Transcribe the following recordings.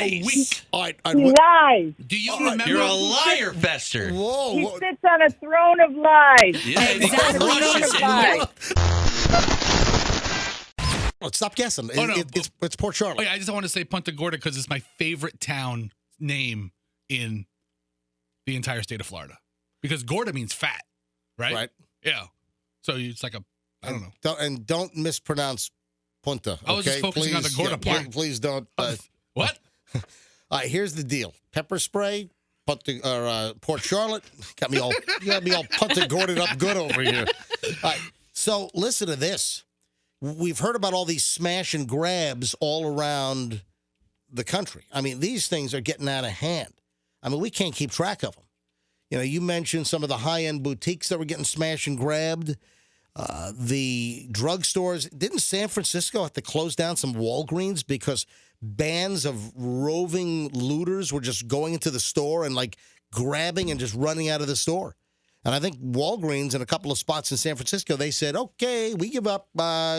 Nice. All right. He lies. Do you remember? You're a liar, Fester. Whoa. He sits on a throne of lies. Yeah, Exactly. crushes it. Oh, stop guessing. Oh, no. It's Port Charlotte. Oh, yeah, I just want to say Punta Gorda because it's my favorite town name in the entire state of Florida. Because Gorda means fat, right? Right. Yeah. So it's like I don't know. Don't mispronounce Punta. Okay? I was just focusing on the Gorda part. Please don't. What? All right, here's the deal. Pepper spray, Port Charlotte. You got me all Punta Gorda up good over here. All right, so listen to this. We've heard about all these smash and grabs all around the country. I mean, these things are getting out of hand. I mean, we can't keep track of them. You know, you mentioned some of the high-end boutiques that were getting smashed and grabbed. The drugstores. Didn't San Francisco have to close down some Walgreens because bands of roving looters were just going into the store and, like, grabbing and just running out of the store? And I think Walgreens in a couple of spots in San Francisco, they said, okay, we give up.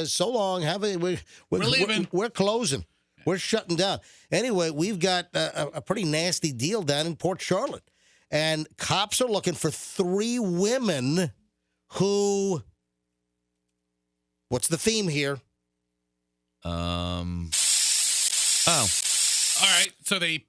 So long. We're leaving. We're closing. We're shutting down. Anyway, we've got a pretty nasty deal down in Port Charlotte. And cops are looking for 3 women who, what's the theme here? All right. So they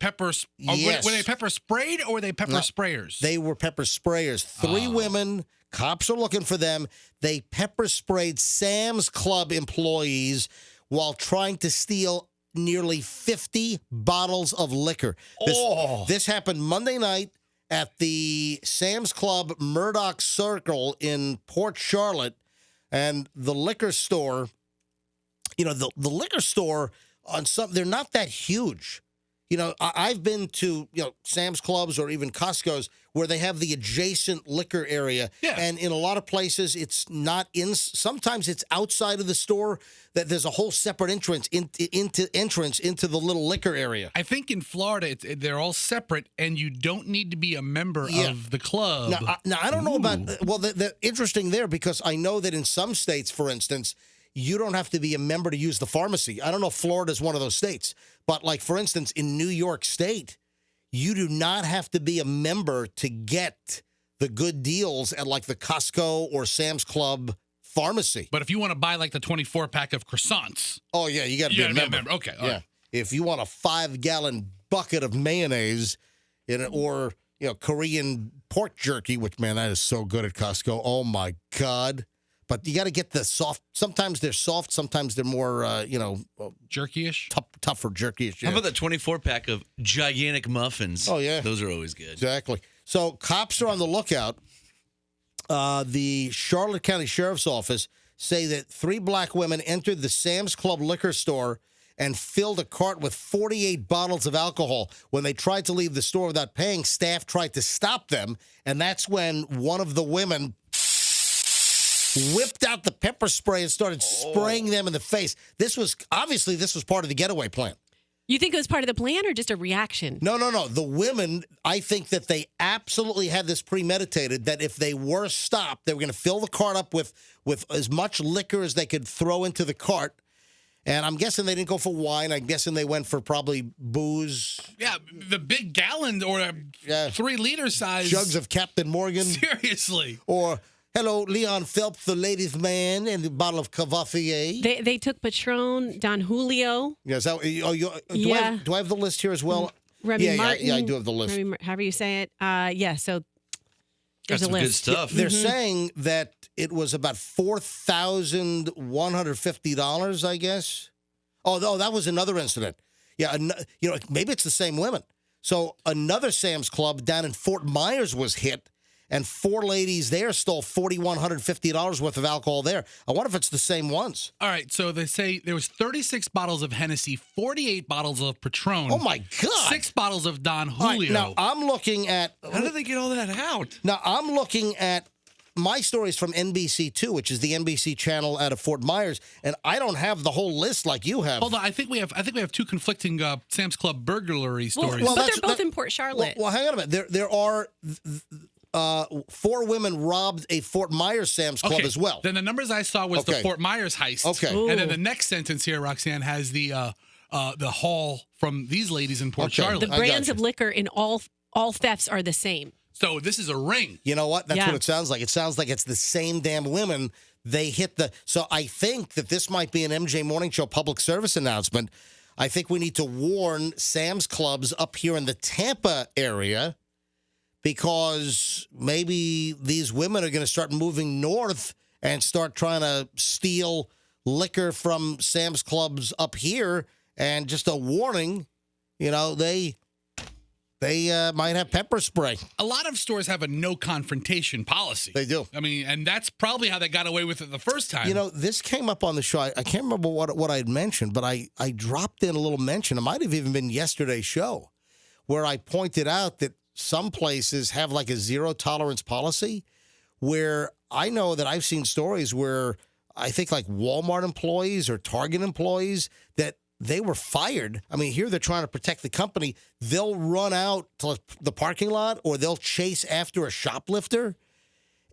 Yes. Were they pepper sprayed or were they pepper sprayers? They were pepper sprayers. 3 women. Cops are looking for them. They pepper sprayed Sam's Club employees while trying to steal nearly 50 bottles of liquor. This happened Monday night at the Sam's Club Murdoch Circle in Port Charlotte. And the liquor store, you know, the liquor store on some, they're not that huge. You know, I've been to, Sam's Clubs or even Costco's where they have the adjacent liquor area. Yeah. And in a lot of places, it's not sometimes it's outside of the store that there's a whole separate entrance into the little liquor area. I think in Florida, they're all separate and you don't need to be a member of the club. Now I don't know about, they're interesting there because I know that in some states, for instance, you don't have to be a member to use the pharmacy. I don't know if Florida is one of those states. But, like, for instance, in New York State, you do not have to be a member to get the good deals at, like, the Costco or Sam's Club pharmacy. But if you want to buy, like, the 24-pack of croissants. Oh, yeah, you got to be a member. Okay. All right. If you want a 5-gallon bucket of mayonnaise or, Korean pork jerky, which, man, that is so good at Costco. Oh, my God. But you got to get the soft. Sometimes they're soft. Sometimes they're more, jerky-ish? Tougher jerky-ish. Yeah. How about that 24-pack of gigantic muffins? Oh, yeah. Those are always good. Exactly. So cops are on the lookout. The Charlotte County Sheriff's Office say that 3 black women entered the Sam's Club liquor store and filled a cart with 48 bottles of alcohol. When they tried to leave the store without paying, staff tried to stop them, and that's when one of the women whipped out the pepper spray and started spraying them in the face. This was part of the getaway plan. You think it was part of the plan or just a reaction? No. The women, I think that they absolutely had this premeditated, that if they were stopped, they were going to fill the cart up with as much liquor as they could throw into the cart. And I'm guessing they didn't go for wine. I'm guessing they went for probably booze. Yeah, the big gallon or 3-liter size. Jugs of Captain Morgan. Seriously. Or... hello, Leon Phelps, the ladies' man, and the bottle of Cavassier. They took Patron, Don Julio. Yes. Do I have the list here as well? Remy Martin. Yeah, I do have the list. However you say it. So there's That's a some list. good stuff. They're saying that it was about $4,150, I guess. Oh, that was another incident. Yeah, maybe it's the same women. So another Sam's Club down in Fort Myers was hit. And 4 ladies there stole $4,150 worth of alcohol there. I wonder if it's the same ones. All right, so they say there was 36 bottles of Hennessy, 48 bottles of Patron. Oh, my God. 6 bottles of Don Julio. All right, now, I'm looking at... How did they get all that out? Now, I'm looking at... my stories from NBC2, which is the NBC channel out of Fort Myers, and I don't have the whole list like you have. Hold on, I think we have 2 conflicting Sam's Club burglary stories. But they're both in Port Charlotte. Well, hang on a minute. There are... 4 women robbed a Fort Myers Sam's Club as well. Then the numbers I saw was the Fort Myers heist. Okay. Ooh. And then the next sentence here, Roxanne, has the the haul from these ladies in Port Okay. Charlotte. The I got brands you. of liquor in all thefts are the same. So this is a ring. You know what? That's Yeah. what it sounds like. It sounds like it's the same damn women. They hit the. So I think that this might be an MJ Morning Show public service announcement. I think we need to warn Sam's Clubs up here in the Tampa area because maybe these women are going to start moving north and start trying to steal liquor from Sam's Clubs up here. And just a warning, they might have pepper spray. A lot of stores have a no confrontation policy. They do. I mean, and that's probably how they got away with it the first time. This came up on the show. I can't remember what I had mentioned, but I dropped in a little mention. It might have even been yesterday's show where I pointed out that some places have like a zero tolerance policy where I know that I've seen stories where I think like Walmart employees or Target employees that they were fired. I mean, here they're trying to protect the company. They'll run out to the parking lot or they'll chase after a shoplifter,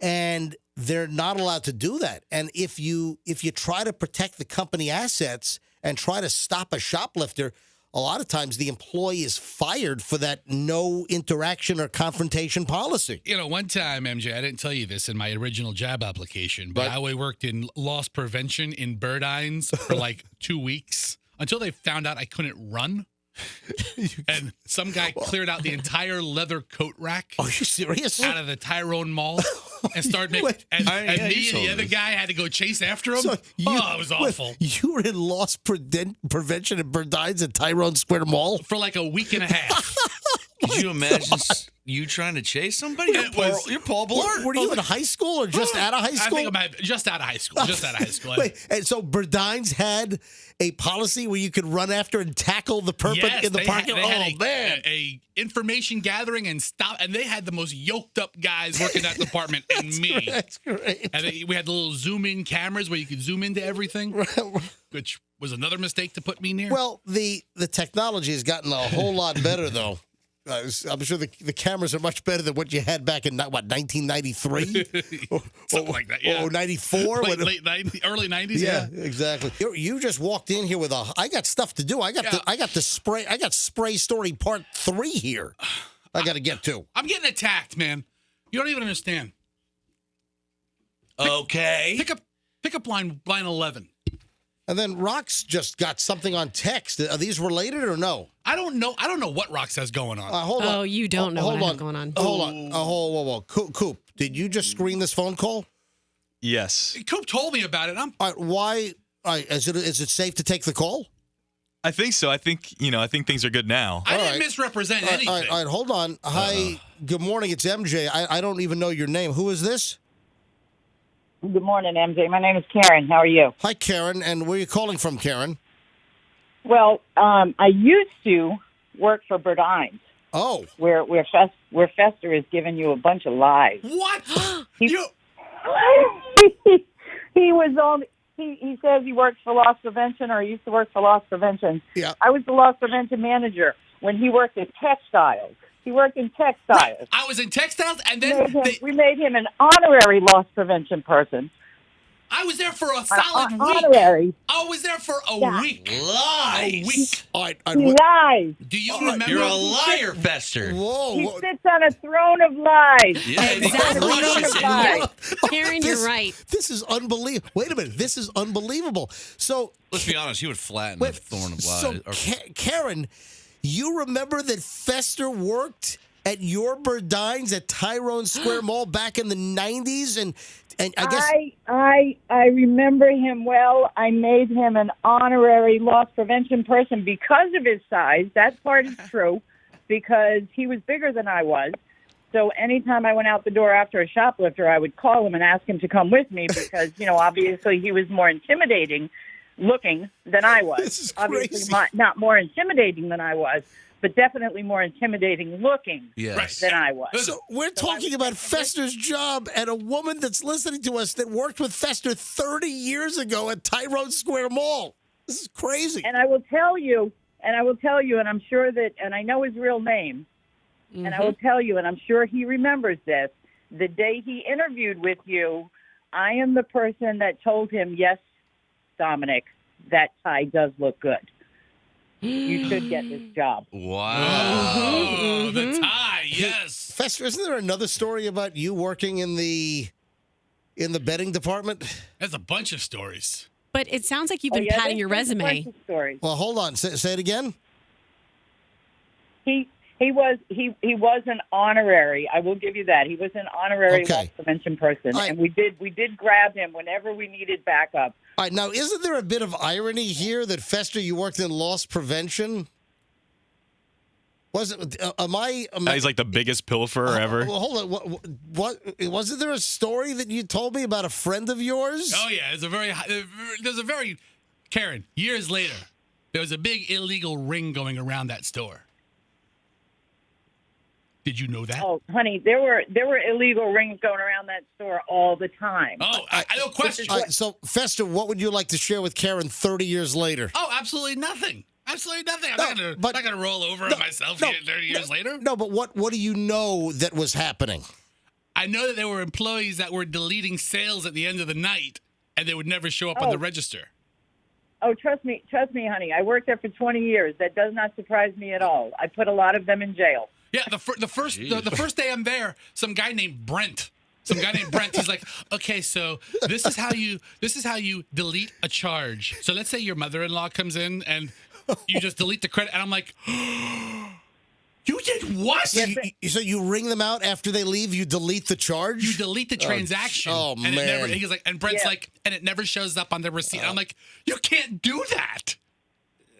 and they're not allowed to do that. And if you try to protect the company assets and try to stop a shoplifter, a lot of times the employee is fired for that no interaction or confrontation policy. One time, MJ, I didn't tell you this in my original job application, but Right. I worked in loss prevention in Burdines for like 2 weeks until they found out I couldn't run. And some guy cleared out the entire leather coat rack Are you serious? out of the Tyrone Mall and started making. Wait. And Yeah, me you and the told other us. guy had to go chase after him. So It was awful. You were in loss prevention in Burdines at Tyrone Square Mall? For like a week and a half. Could you imagine you trying to chase somebody? You're Paul Blart. Were you in high school or just out of high I school? think I'm just out of high school. Just out of high school. Wait, and so Burdines had a policy where you could run after and tackle the perp Yes, in the parking lot? they had Oh, man. a information gathering and they had the most yoked up guys working that department and me. That's great. And we had the little zoom in cameras where you could zoom into everything, which was another mistake to put me near. Well, the technology has gotten a whole lot better, though. I'm sure the cameras are much better than what you had back in, 1993? Something like that, yeah. Or 94? late 90s, early 90s, Yeah, exactly. You just walked in here with I got stuff to do. I got spray story part 3 here. I got to get to. I'm getting attacked, man. You don't even understand. Okay. Pick up line 11. And then Rox just got something on text. Are these related or no? I don't know what Rox has going on. Hold on. Oh, you don't know what I have going on. Hold on. Whoa. Coop, did you just screen this phone call? Yes. Coop told me about it. All right, why? All right, is it safe to take the call? I think so. I think things are good now. I All didn't right. misrepresent All anything. right, hold on. Hi, good morning. It's MJ. I don't even know your name. Who is this? Good morning, MJ. My name is Karen. How are you? Hi, Karen. And where are you calling from, Karen? Well, I used to work for Burdines, Oh, where Fester is giving you a bunch of lies. What? He- You? He was on. He says he works for loss prevention, or he used to work for loss prevention. yeah. I was the loss prevention manager when he worked in textiles. He worked in textiles. I was in textiles, and then We made him an honorary loss prevention person. I was there for a solid week. Honorary. I was there for a Yeah. week. Lies. All right. He lies. Do you All right, remember? You're a liar, Fester. Whoa. He whoa. sits on a throne of lies. Yeah, he Exactly. crushes it. Lies. Karen, you're right. This is unbelievable. Wait a minute. This is unbelievable. So, Let's be honest, he would flatten wait, the thorn of lies. so Karen, you remember that Fester worked at your Burdines at Tyrone Square Mall back in the 90s? And I guess... I remember him well. I made him an honorary loss prevention person because of his size. That part is true, because he was bigger than I was. So anytime I went out the door after a shoplifter, I would call him and ask him to come with me because, obviously he was more intimidating looking than I was. This is Obviously crazy. not more intimidating than I was, but definitely more intimidating looking Yes. than I was. So we're talking about Fester's job and a woman that's listening to us that worked with Fester 30 years ago at Tyrone Square Mall. This is crazy. And I will tell you, and I'm sure that, and I know his real name, and I will tell you, and I'm sure he remembers this, the day he interviewed with you, I am the person that told him, yes, Dominic, that tie does look good. you should get this job. Wow. Oh, the tie, yes. Fester, isn't there another story about you working in the betting department? There's a bunch of stories. But it sounds like you've been Yeah, padding your there's a resume. bunch of stories. Well, hold on. Say it again. He was an honorary. I will give you that. He was an honorary loss prevention person, and we did grab him whenever we needed backup. All right, now isn't there a bit of irony here that Fester, you worked in loss prevention? Was it? He's like the biggest pilferer ever. Well, hold on. What wasn't there a story that you told me about a friend of yours? Oh yeah, there's a very Karen. Years later, there was a big illegal ring going around that store. Did you know that? Oh, honey, there were illegal rings going around that store all the time. Oh, I no question. So, Fester, what would you like to share with Karen 30 years later? Oh, absolutely nothing. Absolutely nothing. I'm not gonna roll over on myself 30 years later. No, but what do you know that was happening? I know that there were employees that were deleting sales at the end of the night, and they would never show up on the register. Oh, trust me, honey. I worked there for 20 years. That does not surprise me at all. I put a lot of them in jail. Yeah, the first day I'm there, some guy named Brent. He's like, okay, so this is how you delete a charge. So let's say your mother-in-law comes in and you just delete the credit, and I'm like, you did what? So you ring them out after they leave. You delete the charge. You delete the transaction. Oh and man! He's like, and Brent's like, and it never shows up on the receipt. I'm like, you can't do that.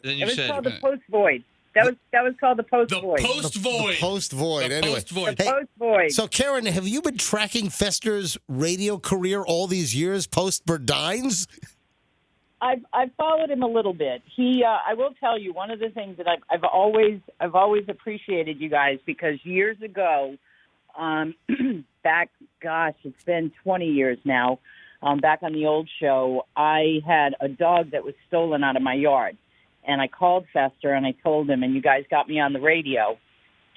Then you It was said, called the post void. That was called the post void. Post void. The post void. Anyway. Post void. The post void. So, Karen, have you been tracking Fester's radio career all these years post Burdines? I've followed him a little bit. I will tell you, one of the things that I've always appreciated you guys, because years ago, back, it's been 20 years now, back on the old show, I had a dog that was stolen out of my yard. And I called Fester and I told him, and you guys got me on the radio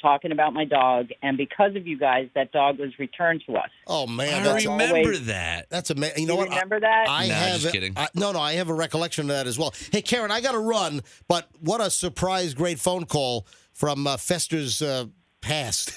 talking about my dog. And because of you guys, that dog was returned to us. Oh, man. I remember that. That's amazing. You know You what? remember that? Just kidding. I have a recollection of that as well. Hey, Karen, I got to run, but what a surprise, great phone call from Fester's past.